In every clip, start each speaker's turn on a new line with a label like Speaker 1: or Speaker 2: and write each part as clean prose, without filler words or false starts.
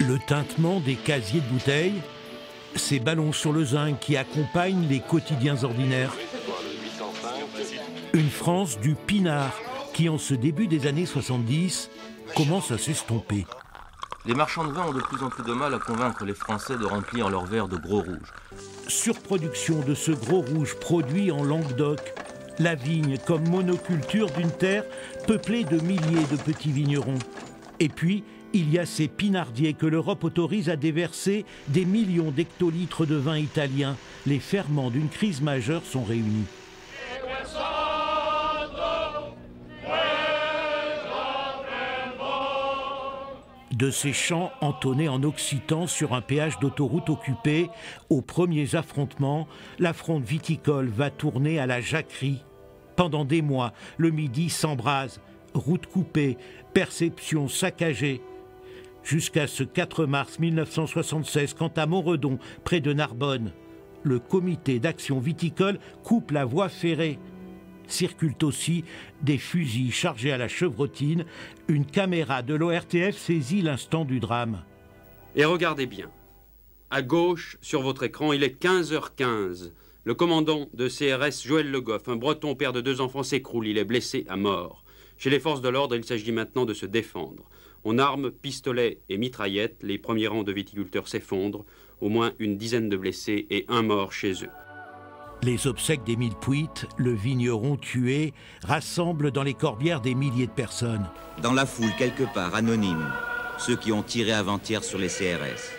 Speaker 1: Le tintement des casiers de bouteilles, ces ballons sur le zinc qui accompagnent les quotidiens ordinaires. Une France du pinard qui, en ce début des années 70, commence à s'estomper.
Speaker 2: Les marchands de vin ont de plus en plus de mal à convaincre les Français de remplir leurs verres de gros rouge.
Speaker 1: Surproduction de ce gros rouge produit en Languedoc. La vigne comme monoculture d'une terre peuplée de milliers de petits vignerons. Et puis, il y a ces pinardiers que l'Europe autorise à déverser des millions d'hectolitres de vin italien. Les ferments d'une crise majeure sont réunis. De ces chants entonnés en occitan sur un péage d'autoroute occupé, aux premiers affrontements, la fronde viticole va tourner à la jacquerie. Pendant des mois, le Midi s'embrase, routes coupées, perceptions saccagées. Jusqu'à ce 4 mars 1976, quand à Montredon, près de Narbonne, le comité d'action viticole coupe la voie ferrée. Circulent aussi des fusils chargés à la chevrotine. Une caméra de l'ORTF saisit l'instant du drame.
Speaker 3: Et regardez bien. À gauche, sur votre écran, il est 15h15. Le commandant de CRS, Joël Le Goff, un breton père de 2 enfants, s'écroule. Il est blessé à mort. Chez les forces de l'ordre, il s'agit maintenant de se défendre. On arme pistolets et mitraillettes. Les premiers rangs de viticulteurs s'effondrent. Au moins une dizaine de blessés et 1 mort chez eux.
Speaker 1: Les obsèques d'Émile Puit, le vigneron tué, rassemblent dans les corbières des milliers de personnes.
Speaker 4: Dans la foule, quelque part, anonyme, ceux qui ont tiré avant-hier sur les CRS.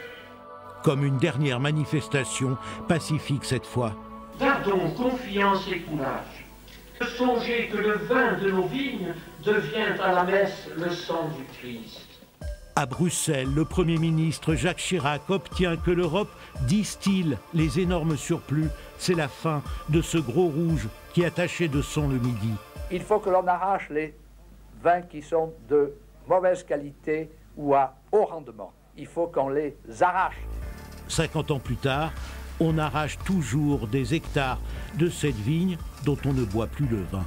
Speaker 1: Comme une dernière manifestation, pacifique cette fois.
Speaker 5: Gardons confiance et courage. Songez que le vin de nos vignes devient à la messe le sang du Christ.
Speaker 1: À Bruxelles, le Premier ministre Jacques Chirac obtient que l'Europe distille les énormes surplus. C'est la fin de ce gros rouge qui a taché de sang le Midi.
Speaker 6: Il faut que l'on arrache les vins qui sont de mauvaise qualité ou à haut rendement. Il faut qu'on les arrache.
Speaker 1: 50 ans plus tard, on arrache toujours des hectares de cette vigne dont on ne boit plus le vin.